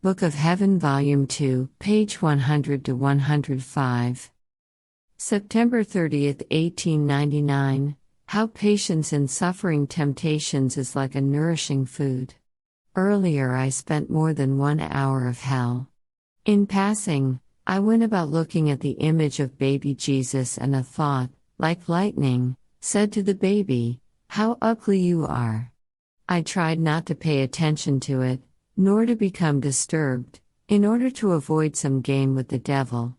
Book of Heaven, Volume 2, page 100 to 105. September 30, 1899. How patience in suffering temptations is like a nourishing food. Earlier I spent more than 1 hour of hell. In passing, I went about looking at the image of baby Jesus, and a thought, like lightning, said to the baby, "How ugly you are." I tried not to pay attention to it, nor to become disturbed, in order to avoid some game with the devil.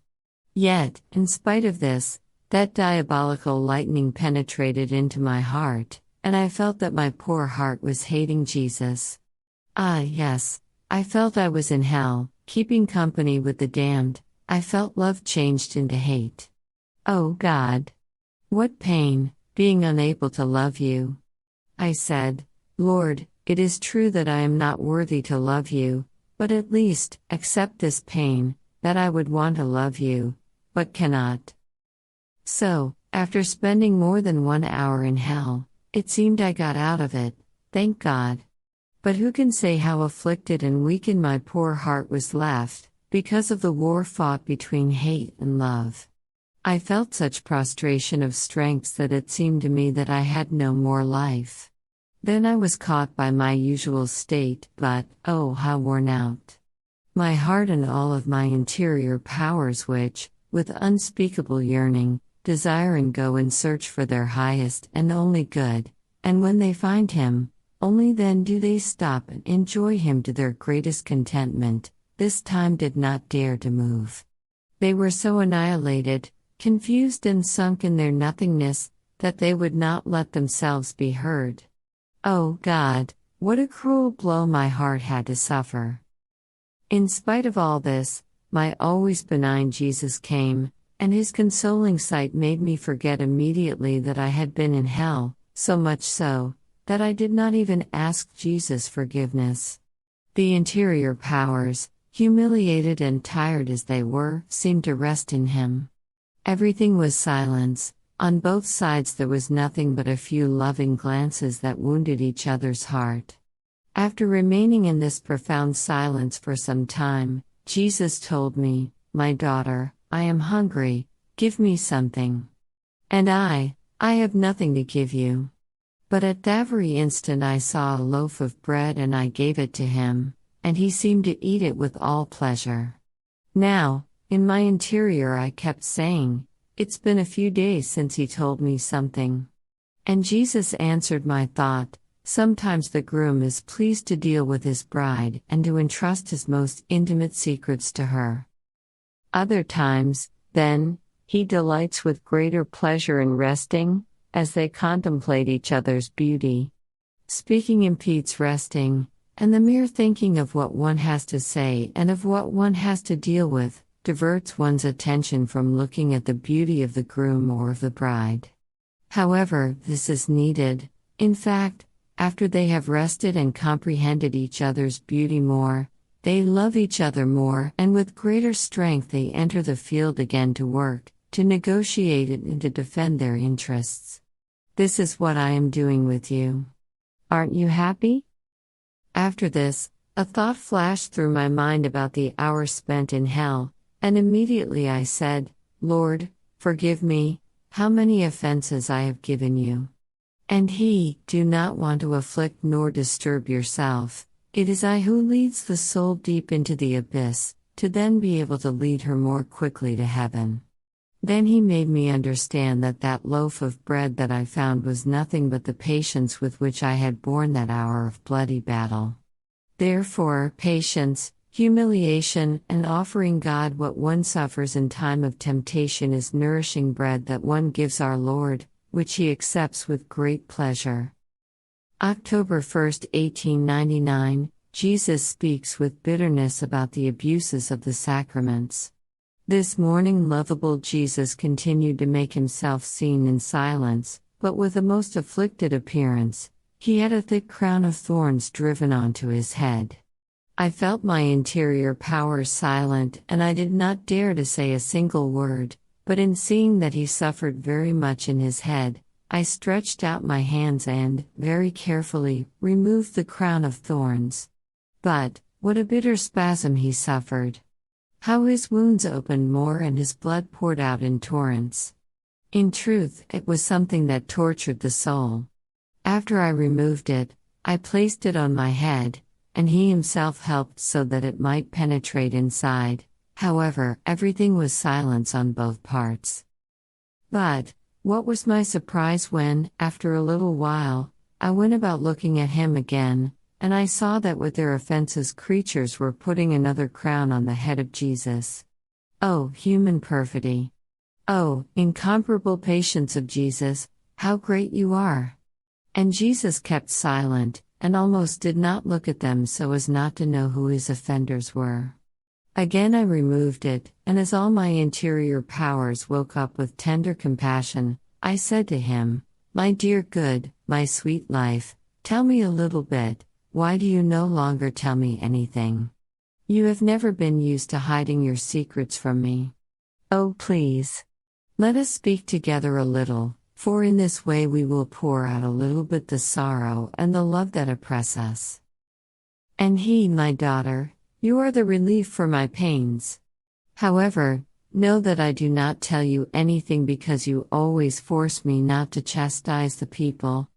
Yet, in spite of this, that diabolical lightning penetrated into my heart, and I felt that my poor heart was hating Jesus. Ah, yes, I felt I was in hell, keeping company with the damned. I felt love changed into hate. Oh God! What pain, being unable to love you. I said, "Lord, it is true that I am not worthy to love you, but at least, accept this pain, that I would want to love you, but cannot." So, after spending more than 1 hour in hell, it seemed I got out of it, thank God. But who can say how afflicted and weakened my poor heart was left, because of the war fought between hate and love. I felt such prostration of strengths that it seemed to me that I had no more life. Then I was caught by my usual state, but, oh, how worn out. My heart and all of my interior powers which, with unspeakable yearning, desire and go in search for their highest and only good, and when they find Him, only then do they stop and enjoy Him to their greatest contentment, this time did not dare to move. They were so annihilated, confused and sunk in their nothingness, that they would not let themselves be heard. Oh God, what a cruel blow my heart had to suffer. In spite of all this, my always benign Jesus came, and His consoling sight made me forget immediately that I had been in hell, so much so, that I did not even ask Jesus forgiveness. The interior powers, humiliated and tired as they were, seemed to rest in Him. Everything was silence. On both sides there was nothing but a few loving glances that wounded each other's heart. After remaining in this profound silence for some time, Jesus told me, "My daughter, I am hungry, give me something." And I have nothing to give you. But at that very instant I saw a loaf of bread and I gave it to Him, and He seemed to eat it with all pleasure. Now, in my interior I kept saying, "It's been a few days since He told me something." And Jesus answered my thought, "Sometimes the groom is pleased to deal with his bride and to entrust his most intimate secrets to her. Other times, then, He delights with greater pleasure in resting, as they contemplate each other's beauty. Speaking impedes resting, and the mere thinking of what one has to say and of what one has to deal with diverts one's attention from looking at the beauty of the groom or of the bride. However, this is needed. In fact, after they have rested and comprehended each other's beauty more, they love each other more, and with greater strength they enter the field again to work, to negotiate it and to defend their interests. This is what I am doing with you. Aren't you happy?" After this, a thought flashed through my mind about the hour spent in hell, and immediately I said, "Lord, forgive me, how many offenses I have given you." And He, "Do not want to afflict nor disturb yourself, it is I who leads the soul deep into the abyss, to then be able to lead her more quickly to heaven." Then He made me understand that that loaf of bread that I found was nothing but the patience with which I had borne that hour of bloody battle. Therefore, patience, humiliation, and offering God what one suffers in time of temptation is nourishing bread that one gives our Lord, which He accepts with great pleasure. October 1, 1899, Jesus speaks with bitterness about the abuses of the sacraments. This morning lovable Jesus continued to make Himself seen in silence, but with a most afflicted appearance. He had a thick crown of thorns driven onto His head. I felt my interior powers silent, and I did not dare to say a single word, but in seeing that He suffered very much in His head, I stretched out my hands and, very carefully, removed the crown of thorns. But, what a bitter spasm he suffered! How his wounds opened more and his blood poured out in torrents. In truth, it was something that tortured the soul. After I removed it, I placed it on my head, and he himself helped so that it might penetrate inside. However, everything was silence on both parts. But, what was my surprise when, after a little while, I went about looking at him again, and I saw that with their offenses creatures were putting another crown on the head of Jesus. Oh, human perfidy! Oh, incomparable patience of Jesus, how great you are! And Jesus kept silent, and almost did not look at them so as not to know who his offenders were. Again I removed it, and as all my interior powers woke up with tender compassion, I said to him, "My dear good, my sweet life, tell me a little bit, why do you no longer tell me anything? You have never been used to hiding your secrets from me. Oh, please. Let us speak together a little, for in this way we will pour out a little bit the sorrow and the love that oppress us." And he, "My daughter, you are the relief for my pains. However, know that I do not tell you anything because you always force me not to chastise the people.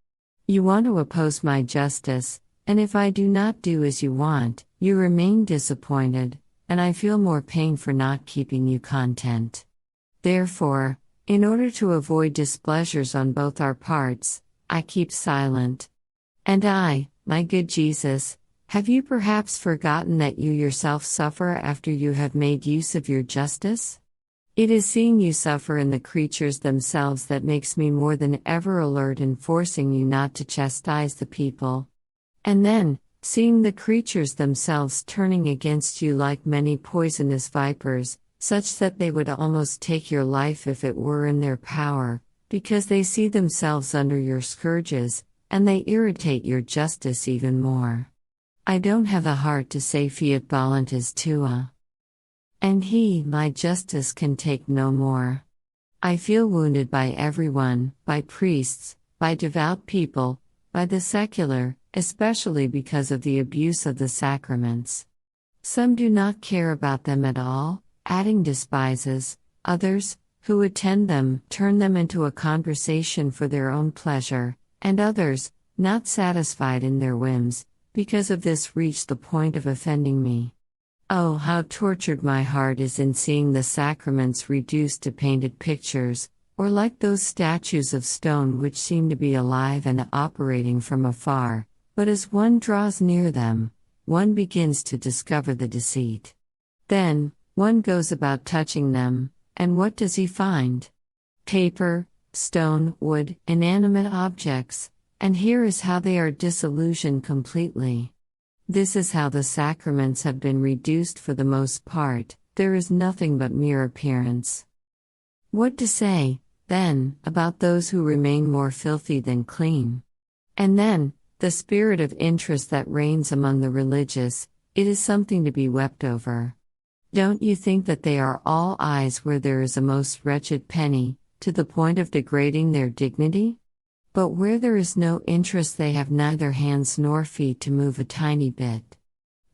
You want to oppose my justice, and if I do not do as you want, you remain disappointed, and I feel more pain for not keeping you content. Therefore, in order to avoid displeasures on both our parts, I keep silent. And I, my good Jesus, have you perhaps forgotten that you yourself suffer after you have made use of your justice? It is seeing you suffer in the creatures themselves that makes me more than ever alert in forcing you not to chastise the people. And then, seeing the creatures themselves turning against you like many poisonous vipers, such that they would almost take your life if it were in their power, because they see themselves under your scourges, and they irritate your justice even more. I don't have the heart to say fiat voluntas tua. And he, my justice, can take no more. I feel wounded by everyone, by priests, by devout people, by the secular, especially because of the abuse of the sacraments. Some do not care about them at all, adding despises; others, who attend them, turn them into a conversation for their own pleasure; and others, not satisfied in their whims, because of this reach the point of offending me. Oh, how tortured my heart is in seeing the sacraments reduced to painted pictures, or like those statues of stone which seem to be alive and operating from afar, but as one draws near them, one begins to discover the deceit. Then, one goes about touching them, and what does he find? Paper, stone, wood, inanimate objects, and here is how they are disillusioned completely. This is how the sacraments have been reduced for the most part. There is nothing but mere appearance. What to say, then, about those who remain more filthy than clean? And then, the spirit of interest that reigns among the religious, it is something to be wept over. Don't you think that they are all eyes where there is a most wretched penny, to the point of degrading their dignity? But where there is no interest they have neither hands nor feet to move a tiny bit.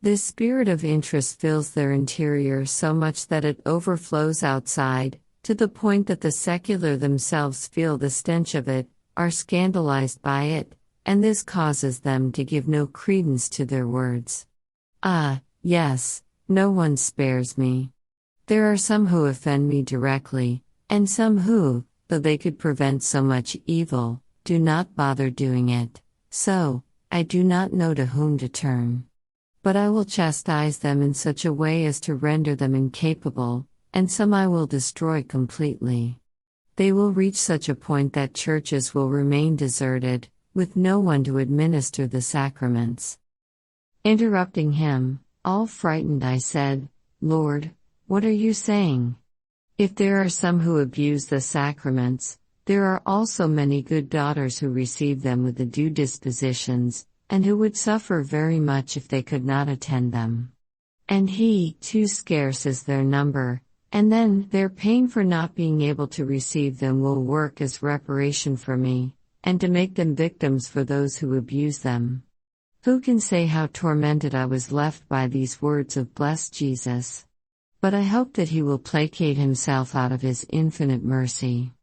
This spirit of interest fills their interior so much that it overflows outside, to the point that the secular themselves feel the stench of it, are scandalized by it, and this causes them to give no credence to their words. Ah, yes, no one spares me. There are some who offend me directly, and some who, though they could prevent so much evil, do not bother doing it, so, I do not know to whom to turn. But I will chastise them in such a way as to render them incapable, and some I will destroy completely. They will reach such a point that churches will remain deserted, with no one to administer the sacraments. Interrupting him, all frightened, I said, "Lord, what are you saying? If there are some who abuse the sacraments, there are also many good daughters who receive them with the due dispositions, and who would suffer very much if they could not attend them. And he, too scarce is their number, and then their pain for not being able to receive them will work as reparation for me, and to make them victims for those who abuse them. Who can say how tormented I was left by these words of blessed Jesus? But I hope that he will placate himself out of his infinite mercy.